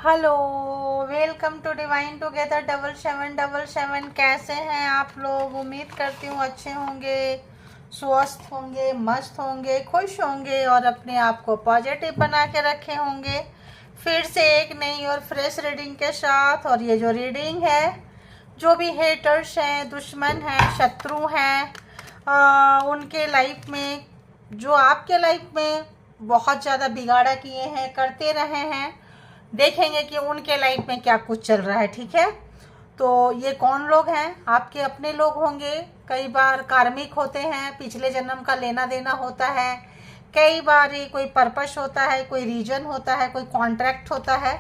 Hello, welcome to divine together 7777। कैसे हैं आप लोग? उम्मीद करती हूँ अच्छे होंगे, स्वस्थ होंगे, मस्त होंगे, खुश होंगे और अपने आप को पॉजिटिव बना के रखे होंगे। फिर से एक नई और फ्रेश रीडिंग के साथ। और ये जो रीडिंग है, जो भी हेटर्स हैं, दुश्मन हैं, शत्रु हैं, उनके लाइफ में, जो आपके लाइफ में बहुत ज़्यादा बिगाड़ा किए हैं, करते रहे हैं, देखेंगे कि उनके लाइफ में क्या कुछ चल रहा है। ठीक है, तो ये कौन लोग हैं? आपके अपने लोग होंगे, कई बार कार्मिक होते हैं, पिछले जन्म का लेना देना होता है, कई बार ये कोई पर्पस होता है, कोई रीजन होता है, कोई कॉन्ट्रैक्ट होता है।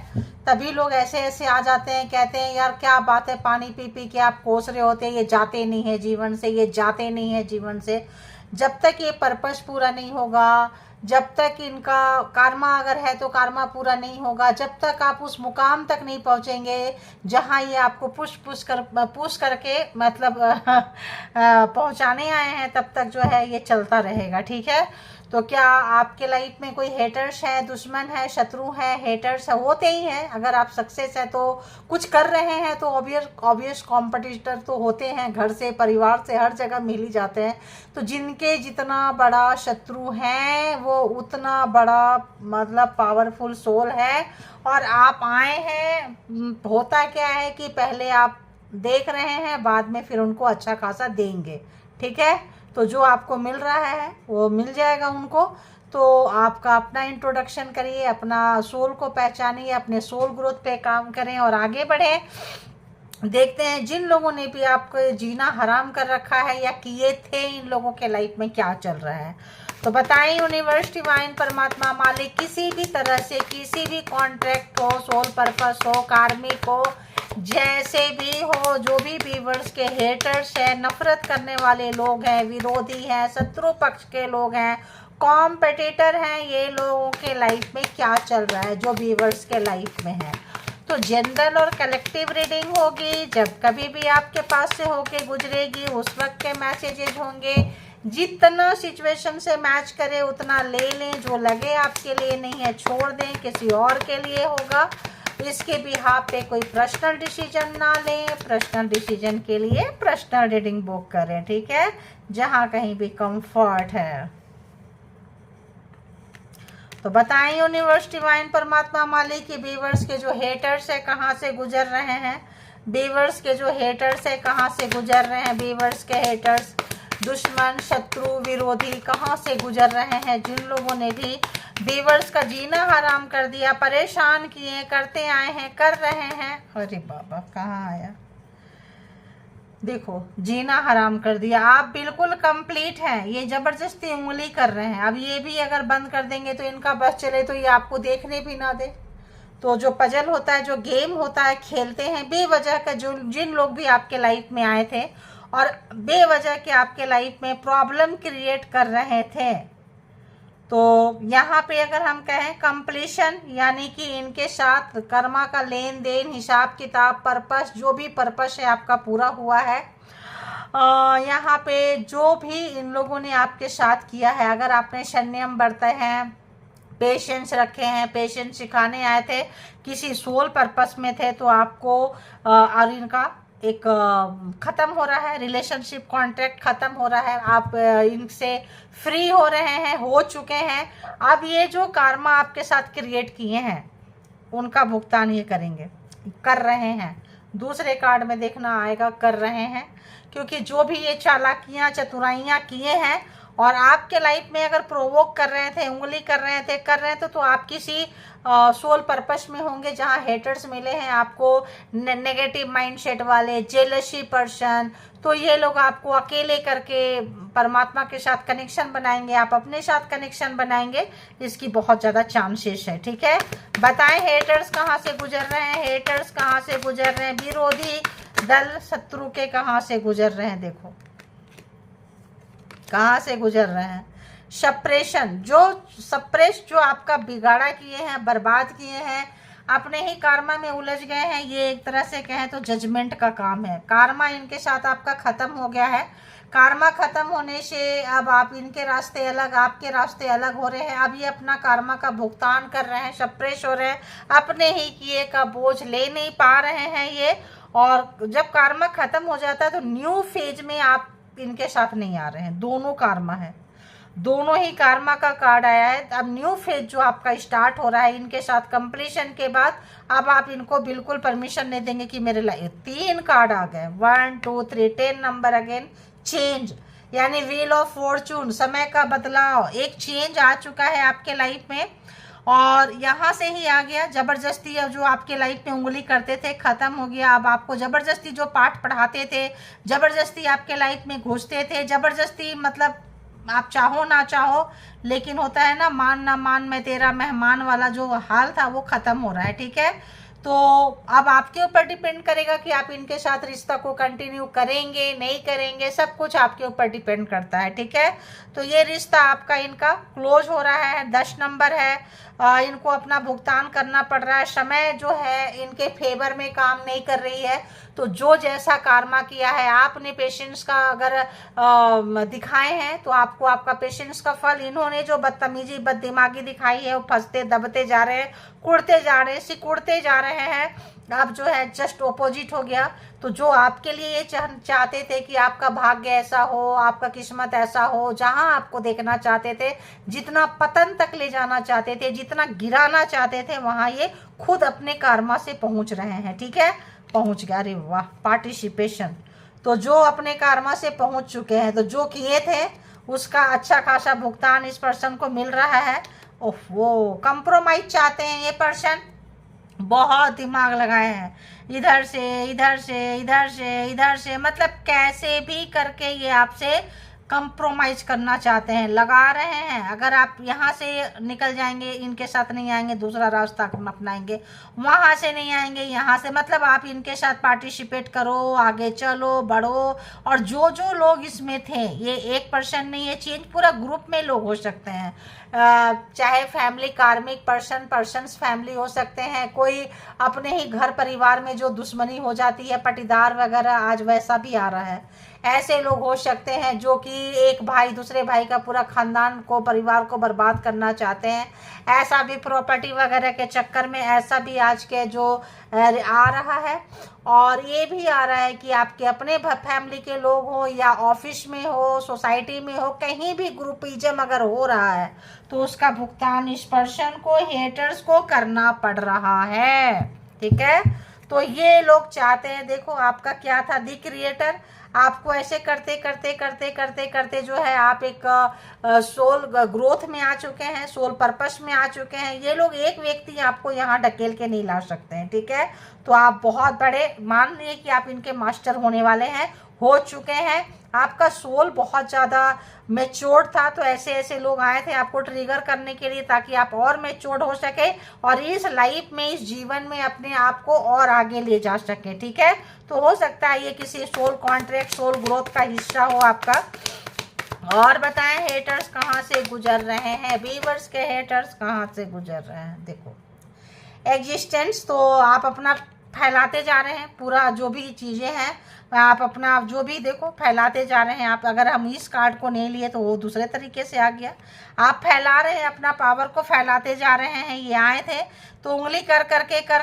तभी लोग ऐसे ऐसे आ जाते हैं, कहते हैं यार क्या बात है, पानी पी पी के आप कोस रहे होते हैं, ये जाते नहीं है जीवन से, ये जाते नहीं है जीवन से। जब तक ये पर्पस पूरा नहीं होगा, जब तक इनका कार्मा अगर है तो कार्मा पूरा नहीं होगा, जब तक आप उस मुकाम तक नहीं पहुंचेंगे जहां ये आपको पुश करके मतलब पहुंचाने आए हैं, तब तक जो है ये चलता रहेगा। ठीक है, तो क्या आपके लाइफ में कोई हेटर्स है, दुश्मन है, शत्रु है? हेटर्स है, होते ही हैं। अगर आप सक्सेस है तो कुछ कर रहे हैं तो ऑब्वियस कॉम्पिटिटर तो होते हैं, घर से, परिवार से, हर जगह मिल ही जाते हैं। तो जिनके जितना बड़ा शत्रु है वो उतना बड़ा मतलब पावरफुल सोल है। और आप आए हैं, होता क्या है कि पहले आप देख रहे हैं, बाद में फिर उनको अच्छा खासा देंगे। ठीक है, तो जो आपको मिल रहा है वो मिल जाएगा उनको। तो आपका अपना इंट्रोडक्शन करिए, अपना सोल को पहचानिए, अपने सोल ग्रोथ पे काम करें और आगे बढ़ें। देखते हैं जिन लोगों ने भी आपको जीना हराम कर रखा है या किए थे, इन लोगों के लाइफ में क्या चल रहा है। तो बताएं यूनिवर्स, डिवाइन, परमात्मा, मालिक, किसी भी तरह से, किसी भी कॉन्ट्रैक्ट हो, सोल पर्पस हो, कार्मिक हो, जैसे भी हो, जो भी व्यूअर्स के हेटर्स हैं, नफरत करने वाले लोग हैं, विरोधी हैं, शत्रु पक्ष के लोग हैं, कॉम्पिटिटर हैं, ये लोगों के लाइफ में क्या चल रहा है, जो व्यूअर्स के लाइफ में है। तो जनरल और कलेक्टिव रीडिंग होगी, जब कभी भी आपके पास से होके गुजरेगी उस वक्त के मैसेजेज होंगे। जितना सिचुएशन से मैच करे उतना ले लें, जो लगे आपके लिए नहीं है छोड़ दें, किसी और के लिए होगा। इसके बिहाफ पे कोई पर्सनल डिसीजन ना लें, पर्सनल डिसीजन के लिए पर्सनल रीडिंग बुक करें। ठीक है, जहाँ कहीं भी कंफर्ट है। तो बताएं यूनिवर्स, डिवाइन, परमात्मा, मालिक की व्यूअर्स के जो हेटर्स है कहाँ से गुजर रहे हैं, व्यूअर्स के जो हेटर्स है कहाँ से गुजर रहे हैं, व्यूअर्स के हेटर्स, दुश्मन, शत्रु, विरोधी कहाँ से गुजर रहे हैं। जिन लोगों ने भी व्यूअर्स का जीना हराम कर दिया, परेशान किए, करते आए हैं, कर रहे हैं। अरे बाबा कहाँ आया, देखो जीना हराम कर दिया। आप बिल्कुल कंप्लीट हैं, ये जबरदस्ती उंगली कर रहे हैं। अब ये भी अगर बंद कर देंगे तो इनका बस चले तो ये आपको देखने भी ना दे। तो जो पजल होता है, जो गेम होता है, खेलते हैं बेवजह का। जो जिन लोग भी आपके लाइफ में आए थे और बेवजह के आपके लाइफ में प्रॉब्लम क्रिएट कर रहे थे, तो यहाँ पे अगर हम कहें कंप्लीशन, यानी कि इनके साथ कर्मा का लेन देन, हिसाब किताब, पर्पस, जो भी पर्पस है आपका पूरा हुआ है। यहाँ पे जो भी इन लोगों ने आपके साथ किया है, अगर आपने संयम बरते हैं, पेशेंस रखे हैं, पेशेंस सिखाने आए थे, किसी सोल पर्पस में थे, तो आपको और इनका एक ख़त्म हो रहा है, रिलेशनशिप कॉन्ट्रैक्ट ख़त्म हो रहा है, आप इनसे फ्री हो रहे हैं, हो चुके हैं। अब ये जो कार्मा आपके साथ क्रिएट किए हैं उनका भुगतान ये करेंगे, कर रहे हैं। दूसरे कार्ड में देखना आएगा कर रहे हैं, क्योंकि जो भी ये चालाकियाँ, चतुराइयाँ किए हैं और आपके लाइफ में अगर प्रोवोक कर रहे थे, उंगली कर रहे थे, तो आप किसी सोल पर्पस में होंगे जहां हेटर्स मिले हैं आपको, नेगेटिव माइंडसेट वाले, जेलसी पर्सन। तो ये लोग आपको अकेले करके परमात्मा के साथ कनेक्शन बनाएंगे, आप अपने साथ कनेक्शन बनाएंगे, इसकी बहुत ज़्यादा चांसेस है। ठीक है, बताएं हेटर्स कहाँ से गुजर रहे हैं, हेटर्स कहाँ से गुजर रहे हैं, विरोधी दल, शत्रु के कहाँ से गुजर रहे हैं, देखो कहाँ से गुजर रहे हैं। सप्रेशन, जो आपका बिगाड़ा किए हैं, बर्बाद किए हैं, अपने ही कार्मा में उलझ गए हैं, ये एक तरह से कहें तो जजमेंट का काम है। कार्मा इनके साथ आपका ख़त्म हो गया है, कार्मा खत्म होने से अब आप इनके रास्ते अलग, आपके रास्ते अलग हो रहे हैं। अब ये अपना कार्मा का भुगतान कर रहे हैं, सप्रेस हो रहे हैं, अपने ही किए का बोझ ले नहीं पा रहे हैं ये। और जब कार्मा खत्म हो जाता है तो न्यू फेज में आप इनके साथ नहीं आ रहे हैं। दोनों कार्मा है, दोनों ही कार्मा का कार्ड आया है। अब न्यू फेज जो आपका स्टार्ट हो रहा है इनके साथ कंप्लीशन के बाद, अब आप इनको बिल्कुल परमिशन नहीं देंगे कि मेरे लाइफ। 3 कार्ड आ गए, 1 2 3, 10 नंबर अगेन, चेंज यानी व्हील ऑफ फॉर्चून, समय का बदलाव, एक चेंज आ चुका है आपके लाइफ में। और यहाँ से ही आ गया जबरदस्ती, जो आपके लाइफ में उंगली करते थे खत्म हो गया। अब आपको जबरदस्ती जो पाठ पढ़ाते थे, जबरदस्ती आपके लाइफ में घुसते थे, जबरदस्ती मतलब आप चाहो ना चाहो, लेकिन होता है ना मान ना मान मैं तेरा मेहमान वाला जो हाल था वो खत्म हो रहा है। ठीक है, तो अब आपके ऊपर डिपेंड करेगा कि आप इनके साथ रिश्ता को कंटिन्यू करेंगे नहीं करेंगे, सब कुछ आपके ऊपर डिपेंड करता है। ठीक है, तो ये रिश्ता आपका इनका क्लोज हो रहा है, 10 नंबर है। इनको अपना भुगतान करना पड़ रहा है, समय जो है इनके फेवर में काम नहीं कर रही है। तो जो जैसा कार्मा किया है आपने, पेशेंस का अगर दिखाए हैं तो आपको आपका पेशेंस का फल, इन्होंने जो बदतमीजी बददिमागी दिखाई है वो फंसते दबते जा रहे हैं, कुड़ते जा रहे हैं, सिकुड़ते जा रहे हैं। अब जो है जस्ट ऑपोजिट हो गया। तो जो आपके लिए ये चाहते थे कि आपका भाग्य ऐसा हो, आपका किस्मत ऐसा हो, जहां आपको देखना चाहते थे, जितना पतन तक ले जाना चाहते थे, जितना गिराना चाहते थे, वहां ये खुद अपने कार्मा से पहुंच रहे हैं। ठीक है, पहुंच गया, अरे वाह, पार्टिसिपेशन। तो जो अपने कार्मा से पहुंच चुके हैं, तो जो किए थे उसका अच्छा खासा भुगतान इस पर्सन को मिल रहा है। ओह, वो कंप्रोमाइज चाहते हैं ये पर्सन, बहुत दिमाग लगाए हैं, इधर से इधर से इधर से इधर से, मतलब कैसे भी करके ये आपसे कंप्रोमाइज करना चाहते हैं, लगा रहे हैं। अगर आप यहाँ से निकल जाएंगे, इनके साथ नहीं आएंगे, दूसरा रास्ता अपनाएंगे, वहाँ से नहीं आएंगे, यहाँ से, मतलब आप इनके साथ पार्टिसिपेट करो, आगे चलो, बढ़ो। और जो जो लोग इसमें थे, ये एक पर्सन नहीं है, चेंज पूरा ग्रुप में लोग हो सकते हैं। चाहे फैमिली कार्मिक पर्सन्स फैमिली हो सकते हैं, कोई अपने ही घर परिवार में जो दुश्मनी हो जाती है, पटीदार वगैरह, आज वैसा भी आ रहा है। ऐसे लोग हो सकते हैं जो कि एक भाई दूसरे भाई का पूरा खानदान को, परिवार को बर्बाद करना चाहते हैं। ऐसा भी प्रॉपर्टी वगैरह के चक्कर में, ऐसा भी आज के जो आ रहा है। और ये भी आ रहा है कि आपके अपने फैमिली के लोग हो, या ऑफिस में हो, सोसाइटी में हो, कहीं भी ग्रुपिज्म अगर हो रहा है तो उसका भुगतान इस पर्सन को, हेटर्स को करना पड़ रहा है। ठीक है, तो ये लोग चाहते हैं, देखो आपका क्या था, दी क्रिएटर, आपको ऐसे करते करते करते करते करते जो है आप एक सोल ग्रोथ में आ चुके हैं, सोल पर्पस में आ चुके हैं। ये लोग, एक व्यक्ति आपको यहाँ ढकेल के नहीं ला सकते हैं। ठीक है, तो आप बहुत बड़े मान लिए कि आप इनके मास्टर होने वाले हैं, हो चुके हैं। आपका सोल बहुत ज़्यादा मैच्योर्ड था, तो ऐसे ऐसे लोग आए थे आपको ट्रिगर करने के लिए, ताकि आप और मैच्योर्ड हो सके और इस लाइफ में, इस जीवन में अपने आप को और आगे ले जा सके। ठीक है, तो हो सकता है ये किसी सोल कॉन्ट्रैक्ट, सोल ग्रोथ का हिस्सा हो आपका। और बताएं हेटर्स कहाँ से गुजर रहे हैं, व्यूअर्स के हेटर्स कहाँ से गुजर रहे हैं। देखो एग्जिस्टेंस, तो आप अपना फैलाते जा रहे हैं, पूरा जो भी चीज़ें हैं आप अपना जो भी देखो फैलाते जा रहे हैं आप। अगर हम इस कार्ड को नहीं लिए तो वो दूसरे तरीके से आ गया। आप फैला रहे हैं, अपना पावर को फैलाते जा रहे हैं। ये आए थे तो उंगली कर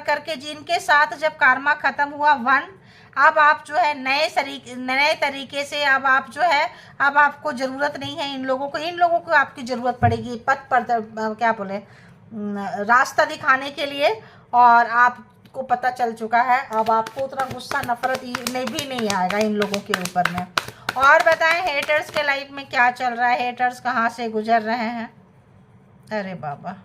करके जिनके साथ जब कार्मा खत्म हुआ 1, अब आप जो है नए तरीके से, अब आप जो है, अब आपको ज़रूरत नहीं है इन लोगों को आपकी ज़रूरत पड़ेगी पथ पर, क्या बोले, रास्ता दिखाने के लिए। और आपको पता चल चुका है, अब आपको उतना गुस्सा नफरत भी नहीं आएगा इन लोगों के ऊपर में। और बताएं हेटर्स के लाइफ में क्या चल रहा है, हेटर्स कहाँ से गुजर रहे हैं। अरे बाबा,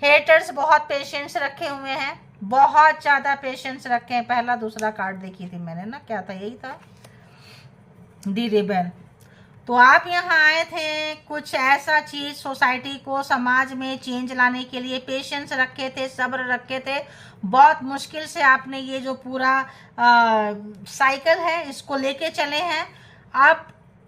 हेटर्स बहुत पेशेंस रखे हुए हैं, बहुत ज़्यादा पेशेंस रखे हैं। पहला दूसरा कार्ड देखी थी मैंने ना, क्या था, यही था, दी रिबन। तो आप यहाँ आए थे कुछ ऐसा चीज़ सोसाइटी को, समाज में चेंज लाने के लिए पेशेंस रखे थे, सब्र रखे थे। बहुत मुश्किल से आपने ये जो पूरा साइकिल है इसको लेके चले हैं। अब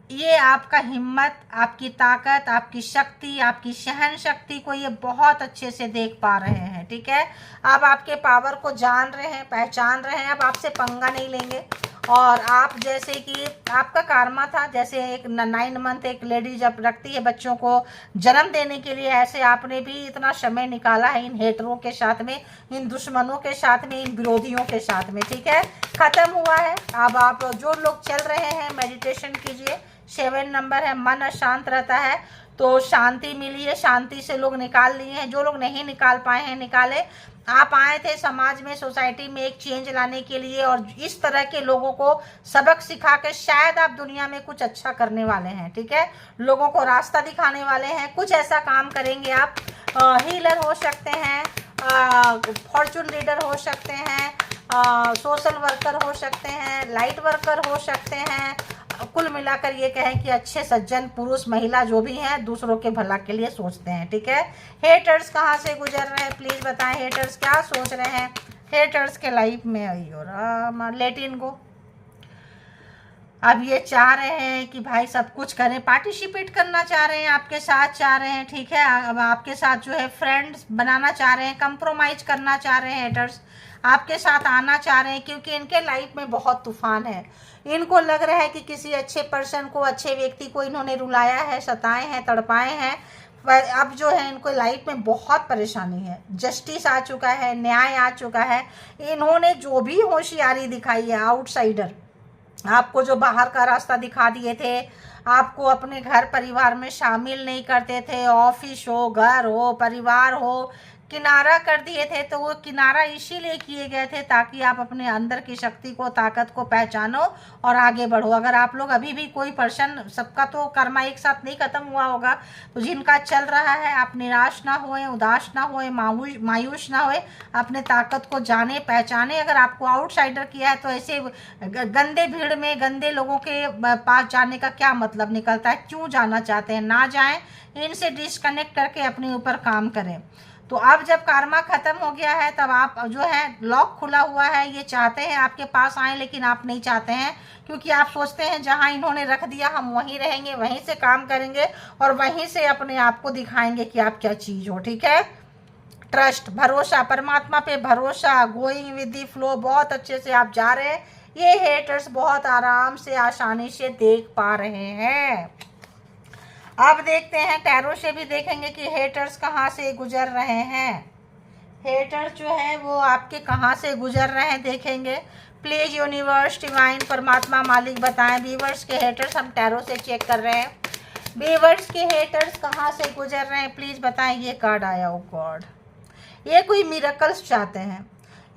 ये आपका हिम्मत, आपकी ताकत, आपकी शक्ति, आपकी सहन शक्ति को ये बहुत अच्छे से देख पा रहे हैं। ठीक है, अब आपके पावर को जान रहे हैं, पहचान रहे हैं, अब आपसे पंगा नहीं लेंगे। और आप जैसे कि आपका कार्मा था, जैसे एक 9 मंथ एक लेडी जब रखती है बच्चों को जन्म देने के लिए, ऐसे आपने भी इतना समय निकाला है इन हेटरों के साथ में, इन दुश्मनों के साथ में, इन विरोधियों के साथ में। ठीक है, खत्म हुआ है। अब आप जो लोग चल रहे हैं मेडिटेशन कीजिए। 7 नंबर है, मन अशांत रहता है तो शांति मिली है, शांति से लोग निकाल लिए हैं। जो लोग नहीं निकाल पाए हैं निकाले। आप आए थे समाज में, सोसाइटी में एक चेंज लाने के लिए, और इस तरह के लोगों को सबक सिखा के शायद आप दुनिया में कुछ अच्छा करने वाले हैं। ठीक है, लोगों को रास्ता दिखाने वाले हैं, कुछ ऐसा काम करेंगे आप। हीलर हो सकते हैं, फॉर्चून रीडर हो सकते हैं, सोशल वर्कर हो सकते हैं, लाइट वर्कर हो सकते हैं। कुल मिलाकर ये कहें कि अच्छे सज्जन पुरुष महिला जो भी हैं दूसरों के भला के लिए सोचते हैं। ठीक है, हेटर्स कहाँ से गुजर रहे हैं प्लीज बताएं, हेटर्स क्या सोच रहे हैं हेटर्स के लाइफ में। और लेटिन को अब ये चाह रहे हैं कि भाई सब कुछ करें, पार्टिसिपेट करना चाह रहे हैं, आपके साथ चाह रहे हैं। ठीक है, अब आपके साथ जो है फ्रेंड्स बनाना चाह रहे हैं, कंप्रोमाइज करना चाह रहे हैं, हेटर्स आपके साथ आना चाह रहे हैं, क्योंकि इनके लाइफ में बहुत तूफान है। इनको लग रहा है कि किसी अच्छे पर्सन को, अच्छे व्यक्ति को इन्होंने रुलाया है, सताए हैं, तड़पाए हैं। पर अब जो है इनको लाइफ में बहुत परेशानी है। जस्टिस आ चुका है, न्याय आ चुका है। इन्होंने जो भी होशियारी दिखाई है, आउटसाइडर आपको जो बाहर का रास्ता दिखा दिए थे, आपको अपने घर परिवार में शामिल नहीं करते थे, ऑफिस हो, घर हो, परिवार हो, किनारा कर दिए थे। तो वो किनारा इसीलिए किए गए थे ताकि आप अपने अंदर की शक्ति को, ताकत को पहचानो और आगे बढ़ो। अगर आप लोग अभी भी कोई पर्सन, सबका तो कर्मा एक साथ नहीं खत्म हुआ होगा, तो जिनका चल रहा है आप निराश ना होए, उदास ना होए, मायूस ना होए, अपने ताकत को जाने पहचाने। अगर आपको आउटसाइडर किया है तो ऐसे गंदे भीड़ में गंदे लोगों के पास जाने का क्या मतलब निकलता है, क्यों जाना चाहते हैं, ना जाएं, इनसे डिस्कनेक्ट करके अपने ऊपर काम करें। तो अब जब कार्मा खत्म हो गया है तब आप जो है लॉक खुला हुआ है, ये चाहते हैं आपके पास आए, लेकिन आप नहीं चाहते हैं, क्योंकि आप सोचते हैं जहां इन्होंने रख दिया हम वहीं रहेंगे, वहीं से काम करेंगे और वहीं से अपने आप को दिखाएंगे कि आप क्या चीज़ हो। ठीक है, ट्रस्ट, भरोसा, परमात्मा पे भरोसा, गोइंग विद द फ्लो, बहुत अच्छे से आप जा रहे हैं। ये हेटर्स बहुत आराम से, आसानी से देख पा रहे हैं। अब देखते हैं, टैरो से भी देखेंगे कि हेटर्स कहाँ से गुजर रहे हैं। हेटर्स जो है वो आपके कहाँ से गुजर रहे हैं देखेंगे। प्लीज यूनिवर्स, डिवाइन, परमात्मा, मालिक बताएं। व्यूअर्स के हेटर्स हम टैरो से चेक कर रहे हैं। व्यूअर्स के हेटर्स कहाँ से गुजर रहे हैं प्लीज बताएं। ये कार्ड आया, ओ गॉड, ये कोई मिरेकल्स चाहते हैं।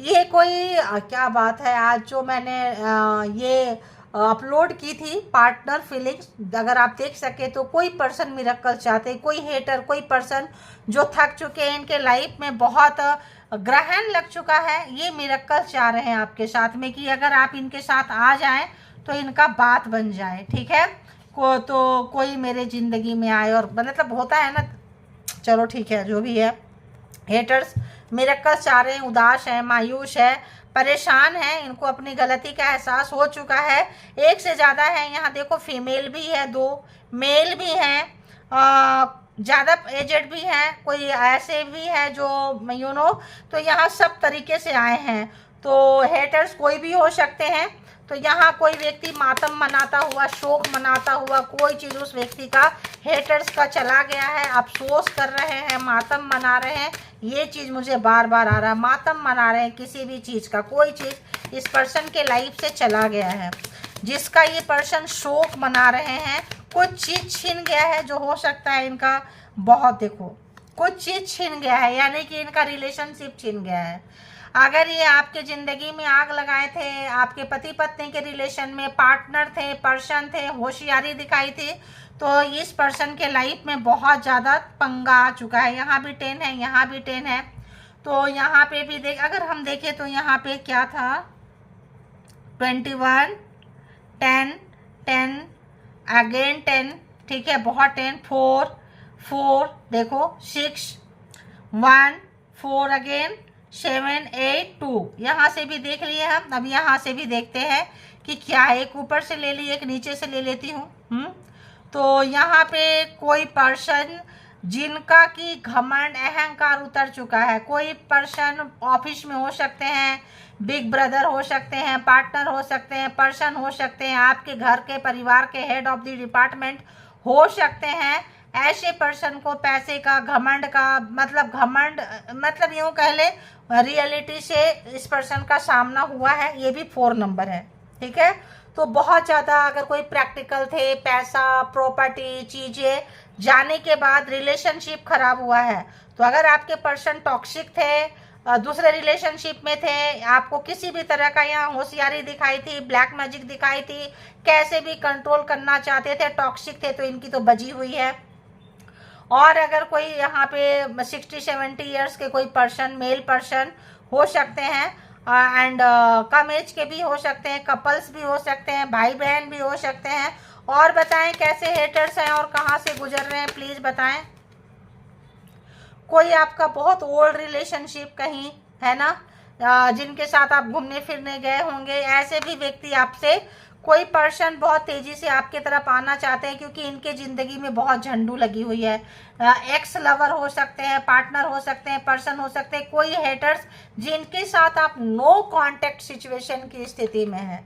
ये कोई क्या बात है, आज जो मैंने ये अपलोड की थी पार्टनर फीलिंग्स, अगर आप देख सके तो कोई पर्सन मिरेकल चाहते, कोई हेटर, कोई पर्सन जो थक चुके हैं, इनके लाइफ में बहुत ग्रहण लग चुका है, ये मिरेकल चाह रहे हैं आपके साथ में कि अगर आप इनके साथ आ जाएं तो इनका बात बन जाए। ठीक है, तो कोई मेरे ज़िंदगी में आए, और मतलब होता है ना, चलो ठीक है जो भी है। हेटर्स मिरेकल चाह रहे हैं, उदास है, मायूस है, परेशान है, इनको अपनी गलती का एहसास हो चुका है। एक से ज़्यादा है, यहाँ देखो फीमेल भी है, 2 मेल भी हैं, ज़्यादा एजेड भी हैं, कोई ऐसे भी है जो तो यहाँ सब तरीके से आए हैं। तो हेटर्स कोई भी हो सकते हैं। तो यहाँ कोई व्यक्ति मातम मनाता हुआ, शोक मनाता हुआ, कोई चीज़ उस व्यक्ति का, हेटर्स का चला गया है, अफसोस कर रहे हैं, मातम मना रहे हैं। ये चीज़ मुझे बार बार आ रहा है, मातम मना रहे हैं किसी भी चीज़ का, कोई चीज़ इस पर्सन के लाइफ से चला गया है, जिसका ये पर्सन शोक मना रहे हैं। कुछ चीज़ छिन गया है, जो हो सकता है इनका बहुत, देखो कुछ चीज़ छिन गया है, यानी कि इनका रिलेशनशिप छिन गया है। अगर ये आपके ज़िंदगी में आग लगाए थे, आपके पति पत्नी के रिलेशन में पार्टनर थे, पर्सन थे, होशियारी दिखाई थी, तो इस पर्सन के लाइफ में बहुत ज़्यादा पंगा आ चुका है। यहाँ भी 10 है, यहाँ भी 10 है। तो यहाँ पे भी अगर हम देखें तो यहाँ पे क्या था, 21, 10, 10 अगेन 10, ठीक है, बहुत 10, 4 देखो, 6, 1, 4 अगेन, 7, 8, 2, यहाँ से भी देख लिए हम। अब यहाँ से भी देखते हैं कि क्या है, एक ऊपर से ले ली, एक नीचे से ले लेती हूँ। तो यहाँ पे कोई पर्सन जिनका कि घमंड अहंकार उतर चुका है। कोई पर्सन ऑफिस में हो सकते हैं, बिग ब्रदर हो सकते हैं, पार्टनर हो सकते हैं, पर्सन हो सकते हैं, आपके घर के परिवार के हेड ऑफ द डिपार्टमेंट हो सकते हैं। ऐसे पर्सन को पैसे का घमंड का मतलब यूँ कह ले रियलिटी से इस पर्सन का सामना हुआ है। ये भी 4 नंबर है, ठीक है। तो बहुत ज़्यादा अगर कोई प्रैक्टिकल थे, पैसा, प्रॉपर्टी, चीज़ें जाने के बाद रिलेशनशिप खराब हुआ है। तो अगर आपके पर्सन टॉक्सिक थे, दूसरे रिलेशनशिप में थे, आपको किसी भी तरह का यहाँ होशियारी दिखाई थी, ब्लैक मैजिक दिखाई थी, कैसे भी कंट्रोल करना चाहते थे, टॉक्सिक थे, तो इनकी तो बजी हुई है। और अगर कोई यहाँ पे 60-70 ईयर्स के कोई पर्सन, मेल पर्सन हो सकते हैं, एंड कम एज के भी हो सकते हैं, कपल्स भी हो सकते हैं, भाई बहन भी हो सकते हैं। और बताएं कैसे हेटर्स हैं और कहाँ से गुजर रहे हैं, प्लीज़ बताएं। कोई आपका बहुत ओल्ड रिलेशनशिप कहीं है ना, जिनके साथ आप घूमने फिरने गए होंगे, ऐसे भी व्यक्ति आपसे, कोई पर्सन बहुत तेज़ी से आपके तरफ आना चाहते हैं क्योंकि इनके ज़िंदगी में बहुत झंडू लगी हुई है। एक्स लवर हो सकते हैं, पार्टनर हो सकते हैं, पर्सन हो सकते हैं, कोई हेटर्स जिनके साथ आप नो कांटेक्ट सिचुएशन की स्थिति में है।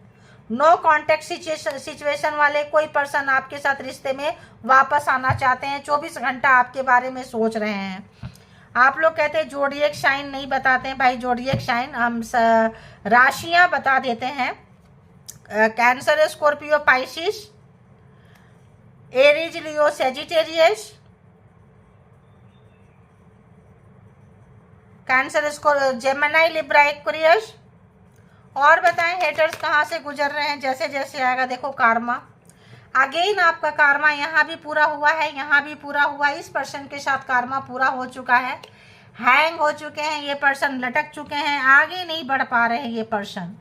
नो कांटेक्ट सिचुएशन वाले कोई पर्सन आपके साथ रिश्ते में वापस आना चाहते हैं, 24 घंटा आपके बारे में सोच रहे हैं। आप लोग कहते हैं जोडिएक साइन नहीं बताते हैं, भाई जोडिएक साइन हम राशियां बता देते हैं। Cancer, Scorpio, Pisces, Aries, Leo, Sagittarius, Cancer, Gemini, Libra, Aquarius. और बताएं हेटर्स कहाँ से गुजर रहे हैं। जैसे जैसे आएगा देखो कार्मा, अगेन आपका कार्मा यहाँ भी पूरा हुआ है, यहाँ भी पूरा हुआ है। इस पर्सन के साथ कार्मा पूरा हो चुका है, हैंग हो चुके हैं ये पर्सन, लटक चुके हैं, आगे नहीं बढ़ पा रहे हैं ये पर्सन,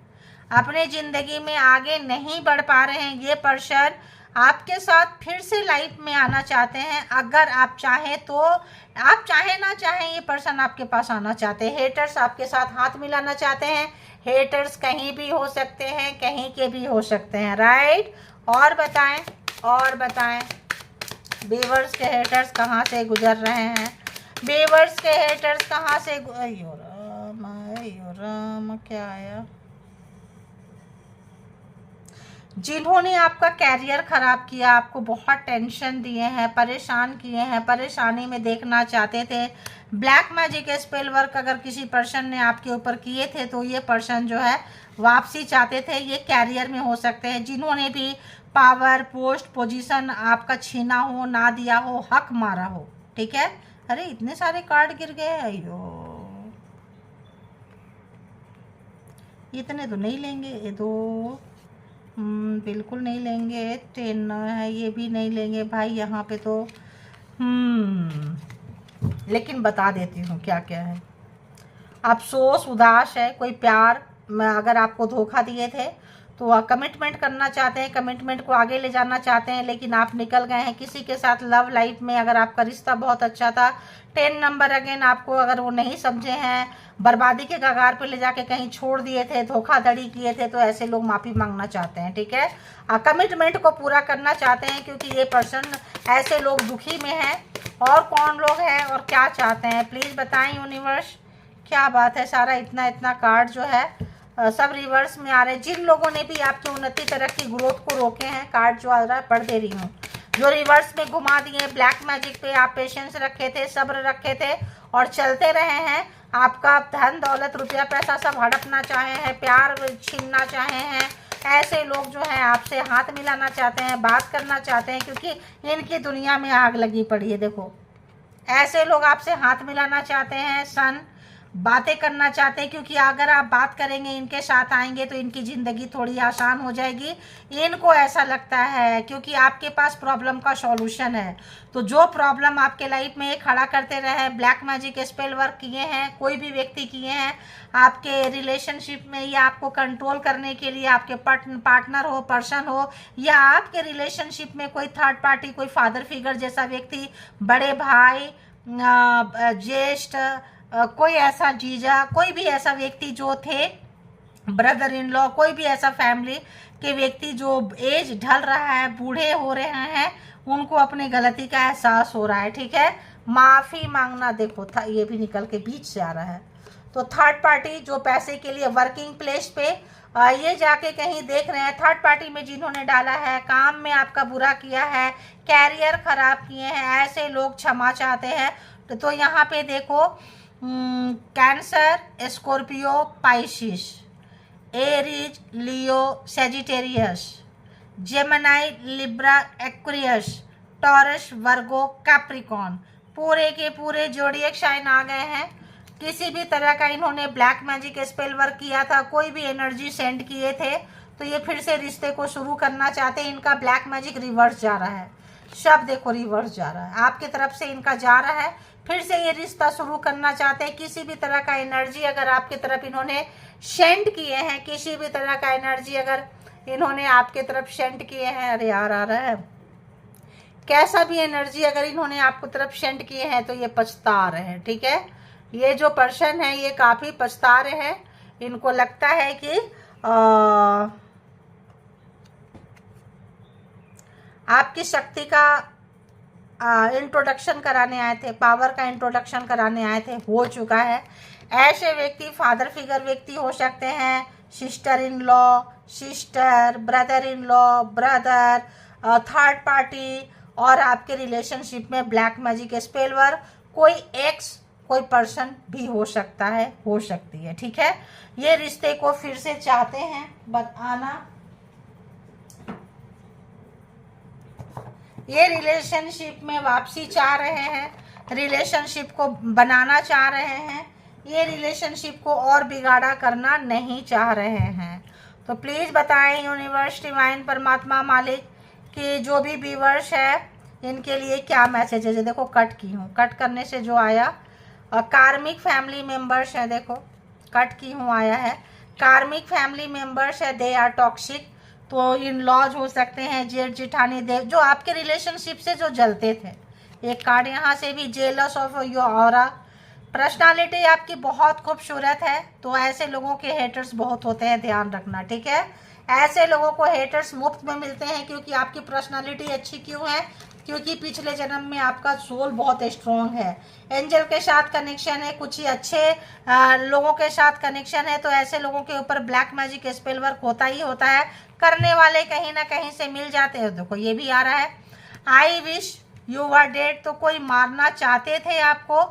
अपने ज़िंदगी में आगे नहीं बढ़ पा रहे हैं ये पर्सन। आपके साथ फिर से लाइफ में आना चाहते हैं, अगर आप चाहें तो। आप चाहें ना चाहें ये पर्सन आपके पास आना चाहते हैं। हेटर्स आपके साथ हाथ मिलाना चाहते हैं। हेटर्स कहीं भी हो सकते हैं, कहीं के भी हो सकते हैं, राइट। और बताएं, और बताएं व्यूअर्स के हेटर्स कहाँ से गुजर रहे हैं। व्यूअर्स के हेटर्स कहाँ से अयो राम क्या आया। जिन्होंने आपका कैरियर ख़राब किया, आपको बहुत टेंशन दिए हैं, परेशान किए हैं, परेशानी में देखना चाहते थे, ब्लैक मैजिक स्पेल वर्क अगर किसी पर्सन ने आपके ऊपर किए थे तो ये पर्सन जो है वापसी चाहते थे। ये कैरियर में हो सकते हैं, जिन्होंने भी पावर, पोस्ट, पोजीशन आपका छीना हो, ना दिया हो, हक मारा हो, ठीक है। अरे इतने सारे कार्ड गिर गए, अयो इतने तो नहीं लेंगे ये दो, बिल्कुल नहीं लेंगे। 10 है, ये भी नहीं लेंगे भाई यहाँ पे तो। लेकिन बता देती हूँ क्या क्या है। अफसोस, उदास है, कोई प्यार में अगर आपको धोखा दिए थे तो कमिटमेंट करना चाहते हैं, कमिटमेंट को आगे ले जाना चाहते हैं, लेकिन आप निकल गए हैं किसी के साथ लव लाइफ में। अगर आपका रिश्ता बहुत अच्छा था, 10 नंबर अगेन आपको अगर वो नहीं समझे हैं, बर्बादी के कगार पे ले जाके कहीं छोड़ दिए थे, धोखाधड़ी किए थे, तो ऐसे लोग माफ़ी मांगना चाहते हैं, ठीक है। कमिटमेंट को पूरा करना चाहते हैं क्योंकि ये पर्सन, ऐसे लोग दुखी में हैं। और कौन लोग हैं और क्या चाहते हैं, प्लीज़ बताएं यूनिवर्स। क्या बात है, सारा इतना कार्ड जो है सब रिवर्स में आ रहे हैं। जिन लोगों ने भी आपकी उन्नति, तरक्की, ग्रोथ को रोके हैं, कार्ड जो आ रहा है पढ़ दे रही हूँ, जो रिवर्स में घुमा दिए। ब्लैक मैजिक पे आप पेशेंस रखे थे, सब्र रखे थे और चलते रहे हैं। आपका धन दौलत, रुपया पैसा सब हड़पना चाहे हैं, प्यार छीनना चाहे हैं, ऐसे लोग जो हैं आपसे हाथ मिलाना चाहते हैं, बात करना चाहते हैं, क्योंकि इनकी दुनिया में आग लगी पड़ी है। देखो ऐसे लोग आपसे हाथ मिलाना चाहते हैं, सन बातें करना चाहते हैं, क्योंकि अगर आप बात करेंगे, इनके साथ आएंगे तो इनकी ज़िंदगी थोड़ी आसान हो जाएगी। इनको ऐसा लगता है क्योंकि आपके पास प्रॉब्लम का सॉल्यूशन है। तो जो प्रॉब्लम आपके लाइफ में खड़ा करते रहे, ब्लैक मैजिक स्पेल वर्क किए हैं, कोई भी व्यक्ति किए हैं आपके रिलेशनशिप में, या आपको कंट्रोल करने के लिए, आपके पार्टनर हो, पर्सन हो, या आपके रिलेशनशिप में कोई थर्ड पार्टी, कोई फादर फिगर जैसा व्यक्ति, बड़े भाई, ज्येष्ठ, कोई ऐसा जीजा, कोई भी ऐसा व्यक्ति जो थे, ब्रदर इन लॉ, कोई भी ऐसा फैमिली के व्यक्ति जो एज ढल रहा है, बूढ़े हो रहे हैं, उनको अपने गलती का एहसास हो रहा है, ठीक है। माफ़ी मांगना, देखो था ये भी निकल के बीच से आ रहा है। तो थर्ड पार्टी जो पैसे के लिए वर्किंग प्लेस पे ये जाके कहीं देख रहे हैं, थर्ड पार्टी में जिन्होंने डाला है, काम में आपका बुरा किया है, कैरियर खराब किए हैं, ऐसे लोग क्षमा चाहते हैं। तो यहाँ पे देखो Cancer, Scorpio, Pisces, Aries, Leo, Sagittarius, Gemini, Libra, Aquarius, Taurus, Virgo, Capricorn, पूरे के पूरे जोडिएक साइन आ गए हैं। किसी भी तरह का इन्होंने ब्लैक मैजिक स्पेल वर्क किया था, कोई भी एनर्जी सेंड किए थे, तो ये फिर से रिश्ते को शुरू करना चाहते हैं। इनका ब्लैक मैजिक रिवर्स जा रहा है, सब देखो रिवर्स जा रहा है, आपकी तरफ से इनका जा रहा है, फिर से ये रिश्ता शुरू करना चाहते हैं। किसी भी तरह का एनर्जी अगर आपकी तरफ इन्होंने सेंड किए हैं, किसी भी तरह का एनर्जी अगर इन्होंने आपके तरफ सेंड किए हैं, अरे यार आ रहा है, कैसा भी एनर्जी अगर इन्होंने आपको तरफ सेंड किए हैं तो ये पछता रहे हैं। ठीक है, ये जो पर्सन है ये काफ़ी पछता रहे हैं। इनको लगता है कि आपकी शक्ति का इंट्रोडक्शन कराने आए थे, पावर का इंट्रोडक्शन कराने आए थे, हो चुका है। ऐसे व्यक्ति फादर फिगर व्यक्ति हो सकते हैं, sister in law, sister, brother in law, brother, third party, और आपके रिलेशनशिप में ब्लैक मैजिक स्पेल वर्क, कोई एक्स, कोई पर्सन भी हो सकता है, हो सकती है। ठीक है, ये रिश्ते को फिर से चाहते हैं बताना, ये रिलेशनशिप में वापसी चाह रहे हैं, रिलेशनशिप को बनाना चाह रहे हैं, ये रिलेशनशिप को और बिगाड़ा करना नहीं चाह रहे हैं। तो प्लीज़ बताएं यूनिवर्स, डिवाइन, परमात्मा, मालिक कि जो भी व्यूअर्स है इनके लिए क्या मैसेज है। देखो कट की हूँ, कट करने से जो आया कार्मिक फैमिली मेंबर्स है, देखो कट की हूँ आया है, कार्मिक फैमिली मेंबर्स है, दे आर टॉक्सिक। तो इन लॉज हो सकते हैं, जेठ जिठानी देव, जो आपके रिलेशनशिप से जो जलते थे। एक कार्ड यहाँ से भी, jealous of your aura, personality आपकी बहुत खूबसूरत है, तो ऐसे लोगों के हेटर्स बहुत होते हैं, ध्यान रखना। ठीक है, ऐसे लोगों को हेटर्स मुफ्त में मिलते हैं, क्योंकि आपकी पर्सनालिटी अच्छी क्यों है, क्योंकि पिछले जन्म में आपका सोल बहुत स्ट्रॉन्ग है, एंजल के साथ कनेक्शन है, कुछ ही अच्छे लोगों के साथ कनेक्शन है। तो ऐसे लोगों के ऊपर ब्लैक मैजिक स्पेल वर्क होता ही होता है, करने वाले कहीं ना कहीं से मिल जाते हैं। देखो ये भी आ रहा है, I wish you are dead, तो कोई मारना चाहते थे आपको,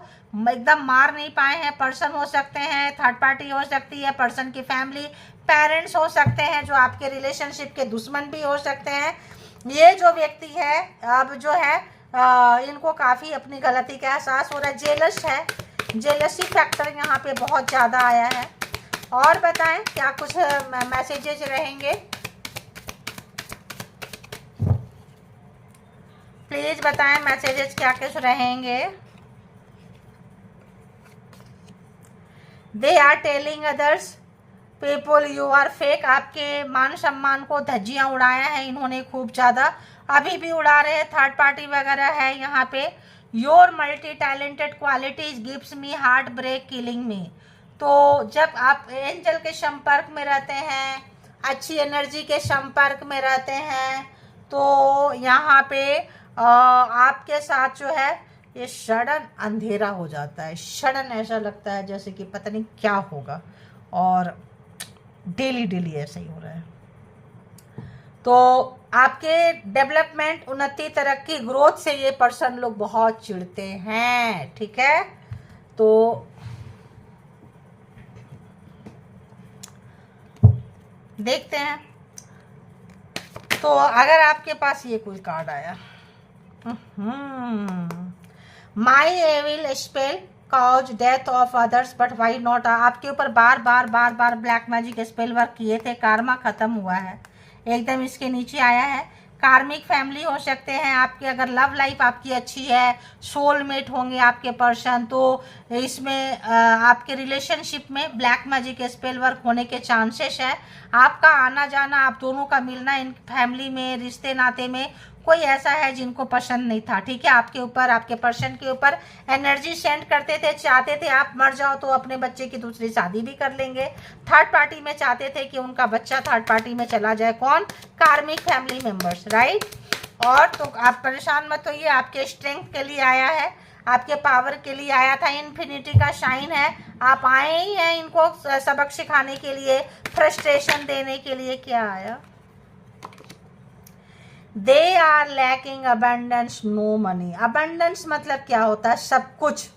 एकदम मार नहीं पाए हैं। पर्सन हो सकते हैं, थर्ड पार्टी हो सकती है, पर्सन की फैमिली, पेरेंट्स हो सकते हैं, जो आपके रिलेशनशिप के दुश्मन भी हो सकते हैं। ये जो व्यक्ति है अब जो है इनको काफ़ी अपनी गलती का एहसास हो रहा है, जेलस है, जेलसी फैक्टर यहाँ पे बहुत ज़्यादा आया है। और बताएं क्या कुछ मैसेजेस रहेंगे, प्लीज़ बताएं मैसेजेस क्या कुछ रहेंगे। They are telling others people you are fake, आपके मान सम्मान को धज्जियाँ उड़ाया है इन्होंने खूब ज़्यादा, अभी भी उड़ा रहे हैं। थर्ड पार्टी वगैरह है यहाँ पे, your multi talented qualities gives me heart break killing me. तो जब आप एंजल के संपर्क में रहते हैं, अच्छी एनर्जी के संपर्क में रहते हैं, तो यहाँ पे आपके साथ जो है ये सडन अंधेरा हो जाता है, सडन ऐसा लगता है जैसे कि पता नहीं क्या होगा, और डेली ऐसा ही हो रहा है। तो आपके डेवलपमेंट, उन्नति, तरक्की, ग्रोथ से ये पर्सन लोग बहुत चिढ़ते हैं। ठीक है, तो देखते हैं। तो अगर आपके पास ये कोई कार्ड आया, my evil spell cause death of others but why not, आपके ऊपर बार बार ब्लैक मैजिक स्पेल वर्क किए थे, कार्मा खत्म हुआ है, एकदम इसके नीचे आया है। कार्मिक फैमिली हो सकते हैं आपके, अगर लव लाइफ आपकी अच्छी है, सोलमेट होंगे आपके पर्सन, तो इसमें आपके रिलेशनशिप में ब्लैक मैजिक स्पेल वर्क होने के चांसेस है। आपका आना जाना, आप दोनों का मिलना इन फैमिली में, रिश्ते नाते में कोई ऐसा है जिनको पसंद नहीं था। ठीक है, आपके ऊपर, आपके पर्सन के ऊपर एनर्जी सेंड करते थे, चाहते थे आप मर जाओ तो अपने बच्चे की दूसरी शादी भी कर लेंगे। थर्ड पार्टी में चाहते थे कि उनका बच्चा थर्ड पार्टी में चला जाए, कौन, कार्मिक फैमिली मेंबर्स, राइट। और तो आप परेशान मत होइए, आपके स्ट्रेंथ के लिए आया है, आपके पावर के लिए आया था, इन्फिनिटी का शाइन है, आप आए ही हैं इनको सबक सिखाने के लिए, फ्रस्ट्रेशन देने के लिए। क्या आया? They are lacking abundance no money. Abundance मतलब क्या होता है? सब कुछ।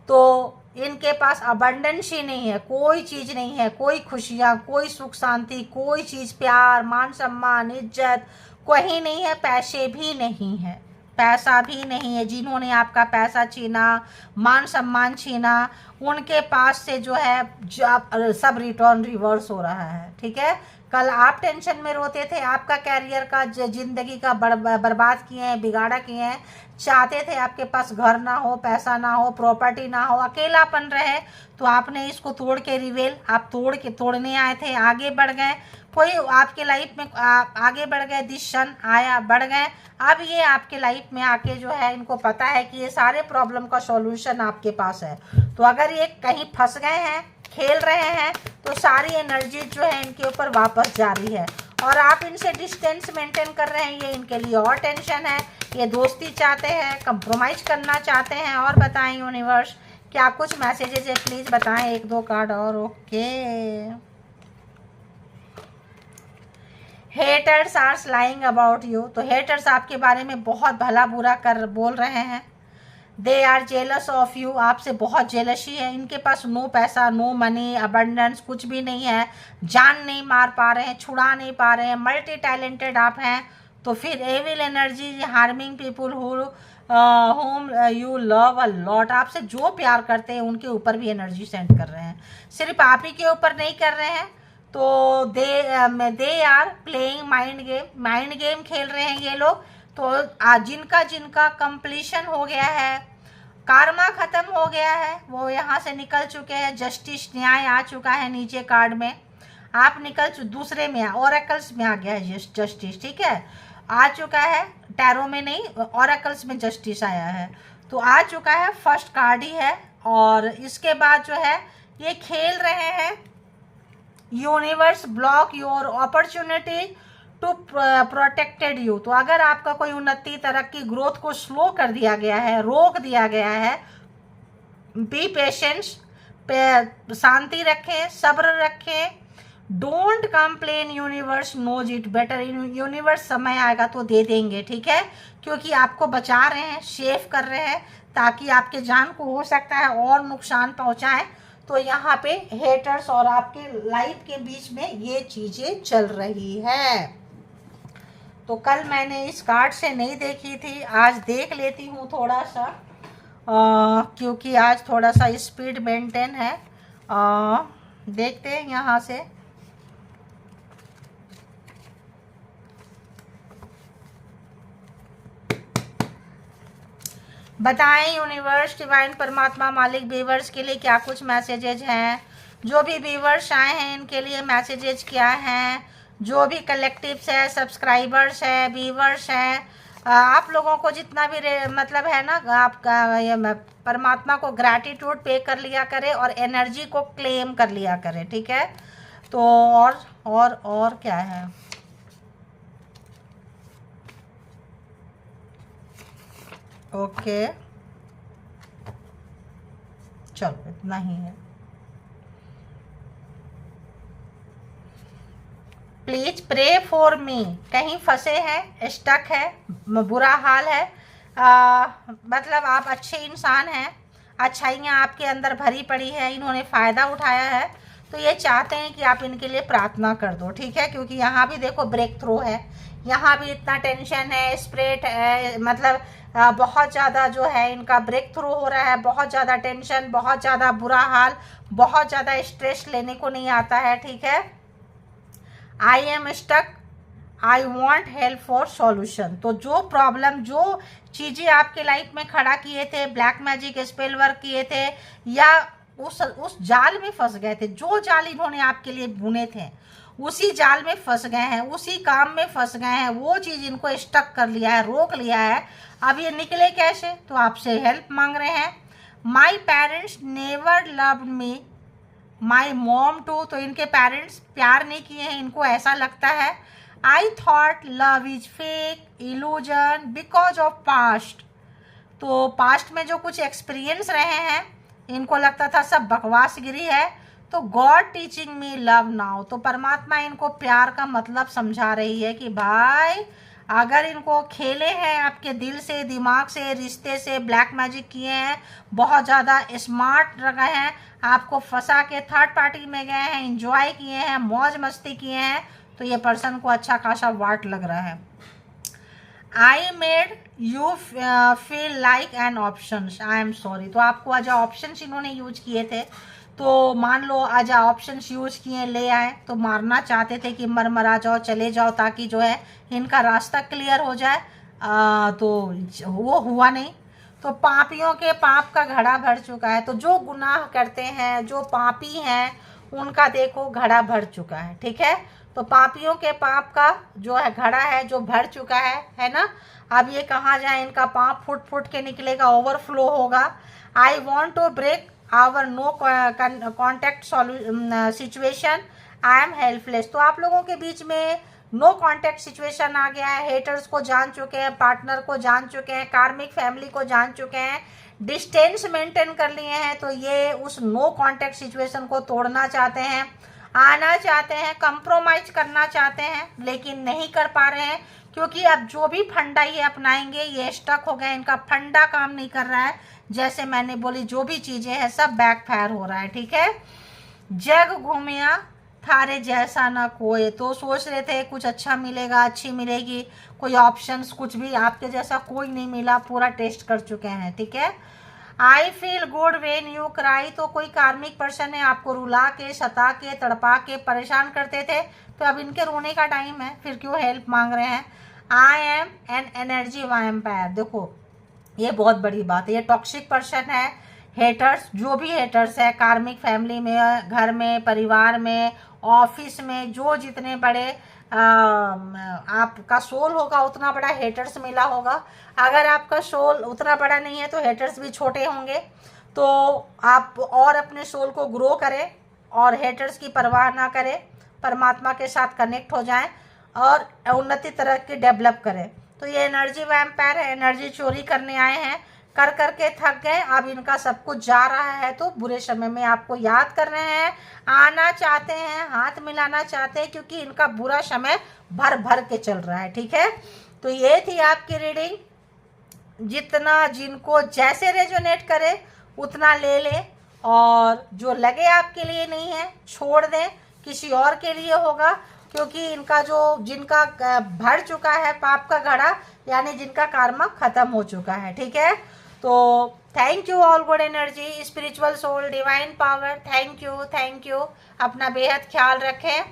तो इनके पास अबंडेंस ही नहीं है, कोई चीज़ नहीं है, कोई खुशियाँ, कोई सुख शांति, कोई चीज़, प्यार, मान सम्मान, इज्जत कोई नहीं है, पैसे भी नहीं है, पैसा भी नहीं है। जिन्होंने आपका पैसा छीना, मान सम्मान छीना, उनके पास से जो है सब रिटर्न रिवर्स हो रहा है। ठीक है, कल आप टेंशन में रोते थे, आपका कैरियर का जिंदगी का बर्बाद किए हैं, बिगाड़ा किए हैं, चाहते थे आपके पास घर ना हो, पैसा ना हो, प्रॉपर्टी ना हो, अकेलापन रहे, तो आपने इसको तोड़ के रिवेल, आप तोड़ने आए थे, आगे बढ़ गए, कोई आपके लाइफ में आगे बढ़ गए, दिशन आया, बढ़ गए। अब ये आपके लाइफ में आके जो है इनको पता है कि ये सारे प्रॉब्लम का सॉल्यूशन आपके पास है। तो अगर ये कहीं फंस गए हैं, खेल रहे हैं, तो सारी एनर्जी जो है इनके ऊपर वापस जा रही है और आप इनसे डिस्टेंस मेंटेन कर रहे हैं, ये इनके लिए और टेंशन है। ये दोस्ती चाहते हैं, कंप्रोमाइज करना चाहते हैं। और बताएं यूनिवर्स क्या कुछ मैसेजेस है, प्लीज़ बताएं, 1-2 कार्ड और। Okay, haters are lying about you. तो हेटर्स आपके बारे में बहुत भला बुरा बोल रहे हैं। They are jealous of you, आपसे बहुत जेलसी है। इनके पास नो पैसा, नो मनी, अबंडेंस कुछ भी नहीं है, जान नहीं मार पा रहे हैं, छुड़ा नहीं पा रहे हैं, मल्टी टैलेंटेड आप हैं। तो फिर evil energy, harming people whom you love a lot, आपसे जो प्यार करते हैं उनके ऊपर भी एनर्जी सेंड कर रहे हैं, सिर्फ आप ही के ऊपर नहीं कर रहे हैं। तो they are playing mind game खेल रहे हैं ये लोग। तो जिनका कंप्लीशन हो गया है, कार्मा खत्म हो गया है, वो यहाँ से निकल चुके हैं। जस्टिस, न्याय आ चुका है नीचे कार्ड में, आप दूसरे में ओरेकल्स में आ गया है जस्टिस। ठीक है, आ चुका है, टैरो में नहीं, ओरेकल्स में जस्टिस आया है, तो आ चुका है, फर्स्ट कार्ड ही है। और इसके बाद जो है ये खेल रहे हैं, universe block your opportunity to protected you. तो अगर आपका कोई उन्नति, तरक्की, ग्रोथ को स्लो कर दिया गया है, रोक दिया गया है, बी पेशेंस, शांति रखें, सब्र रखें, don't complain, universe knows it better. Universe समय आएगा तो दे देंगे। ठीक है, क्योंकि आपको बचा रहे हैं, सेफ कर रहे हैं, ताकि आपके जान को हो सकता है और नुकसान पहुंचाएं। तो यहाँ पे हेटर्स और आपके लाइफ के बीच में ये चीज़ें चल रही है। तो कल मैंने इस कार्ड से नहीं देखी थी, आज देख लेती हूँ थोड़ा सा, क्योंकि आज थोड़ा सा स्पीड मेंटेन है। देखते हैं यहाँ से। बताएं यूनिवर्स, डिवाइन परमात्मा, मालिक, व्यूवर्स के लिए क्या कुछ मैसेजेज हैं। जो भी व्यूवर्स आए हैं इनके लिए मैसेजेज क्या हैं। जो भी कलेक्टिव्स है, सब्सक्राइबर्स है, व्यूवर्स हैं, आप लोगों को जितना भी मतलब है ना, आपका ये परमात्मा को ग्रैटिट्यूड पे कर लिया करें और एनर्जी को क्लेम कर लिया करें। ठीक है, तो और क्या है। ओके, चलो इतना ही है। Please pray for me. कहीं फंसे हैं, स्टक है, बुरा हाल है, मतलब आप अच्छे इंसान हैं, अच्छाइयाँ आपके अंदर भरी पड़ी है, इन्होंने फ़ायदा उठाया है, तो ये चाहते हैं कि आप इनके लिए प्रार्थना कर दो। ठीक है, क्योंकि यहाँ भी देखो ब्रेक थ्रू है, यहाँ भी इतना टेंशन है, स्प्रेट है, मतलब बहुत ज़्यादा जो है इनका ब्रेक थ्रू हो रहा है, बहुत ज़्यादा टेंशन, बहुत ज़्यादा बुरा हाल, बहुत ज़्यादा स्ट्रेस लेने को नहीं आता है। ठीक है, I am stuck, I want help for solution. तो जो प्रॉब्लम, जो चीज़ें आपके लाइफ में खड़ा किए थे, ब्लैक मैजिक, स्पेल वर्क किए थे, या उस जाल में फंस गए थे, जो जाल इन्होंने आपके लिए बुने थे उसी जाल में फंस गए हैं, उसी काम में फंस गए हैं, वो चीज़ इनको स्टक कर लिया है, रोक लिया है। अब ये निकले कैसे? तो आपसे हेल्प मांग रहे हैं। My parents never loved me, my mom too. तो इनके पेरेंट्स प्यार नहीं किए हैं, इनको ऐसा लगता है। I thought love is fake, illusion, because of past. तो पास्ट में जो कुछ एक्सपीरियंस रहे हैं, इनको लगता था सब बकवासगिरी है, तो God teaching me love now, तो परमात्मा इनको प्यार का मतलब समझा रही है कि भाई अगर इनको खेले हैं आपके दिल से, दिमाग से, रिश्ते से, ब्लैक मैजिक किए हैं, बहुत ज़्यादा स्मार्ट रहे हैं, आपको फंसा के थर्ड पार्टी में गए हैं, इंजॉय किए हैं, मौज मस्ती किए हैं, तो ये पर्सन को अच्छा खासा वाट लग रहा है। I made you feel like an option, I am sorry, तो आपको आज ऑप्शन इन्होंने यूज किए थे, तो मान लो आज ऑप्शंस यूज किए, ले आए, तो मारना चाहते थे कि मरा जाओ, चले जाओ, ताकि जो है इनका रास्ता क्लियर हो जाए, तो वो हुआ नहीं। तो पापियों के पाप का घड़ा भर चुका है, तो जो गुनाह करते हैं, जो पापी हैं, उनका देखो घड़ा भर चुका है, ठीक है। तो पापियों के पाप का जो है घड़ा है, जो भर चुका है ना। अब ये कहाँ जाए, इनका पाप फुट फुट के निकलेगा, ओवरफ्लो होगा। I want to break our no contact situation, I am helpless, तो आप लोगों के बीच में नो कॉन्टैक्ट सिचुएशन आ गया है, हेटर्स को जान चुके हैं, पार्टनर को जान चुके हैं, कार्मिक फैमिली को जान चुके हैं, डिस्टेंस मेंटेन कर लिए हैं, तो ये उस नो कॉन्टैक्ट सिचुएशन को तोड़ना चाहते हैं, आना चाहते हैं, कंप्रोमाइज करना चाहते हैं, लेकिन नहीं कर पा रहे हैं, क्योंकि अब जो भी फंडा ये अपनाएंगे ये स्टक हो गए, इनका फंडा काम नहीं कर रहा है। जैसे मैंने बोली जो भी चीज़ें हैं सब बैकफायर हो रहा है, ठीक है। जग घूमिया थारे जैसा ना कोई, तो सोच रहे थे कुछ अच्छा मिलेगा, अच्छी मिलेगी, कोई ऑप्शंस कुछ भी, आपके जैसा कोई नहीं मिला, पूरा टेस्ट कर चुके हैं, ठीक है। I feel good when you cry, तो कोई कार्मिक पर्सन है, आपको रुला के, सता के, तड़पा के परेशान करते थे, तो अब इनके रोने का टाइम है, फिर क्यों हेल्प मांग रहे हैं। I am an energy vampire, देखो ये बहुत बड़ी बात है, ये टॉक्सिक पर्सन है। हेटर्स, जो भी हेटर्स है, कार्मिक फैमिली में, घर में, परिवार में, ऑफिस में, जो जितने बड़े आपका सोल होगा उतना बड़ा हेटर्स मिला होगा। अगर आपका सोल उतना बड़ा नहीं है तो हेटर्स भी छोटे होंगे, तो आप और अपने सोल को ग्रो करें और हेटर्स की परवाह ना करें, परमात्मा के साथ कनेक्ट हो जाएं और उन्नति तरह की डेवलप करें। तो ये एनर्जी वैम्पायर है, एनर्जी चोरी करने आए हैं, कर करके थक गए, अब इनका सब कुछ जा रहा है, तो बुरे समय में आपको याद कर रहे हैं, आना चाहते हैं, हाथ मिलाना चाहते हैं, क्योंकि इनका बुरा समय भर भर के चल रहा है, ठीक है। तो ये थी आपकी रीडिंग, जितना जिनको जैसे रेजोनेट करे उतना ले लें, और जो लगे आपके लिए नहीं है छोड़ दें, किसी और के लिए होगा, क्योंकि इनका जो जिनका भर चुका है पाप का घड़ा, यानी जिनका कर्म खत्म हो चुका है, ठीक है। तो thank you all good energy, spiritual soul, divine power, thank you, अपना बेहद ख्याल रखें।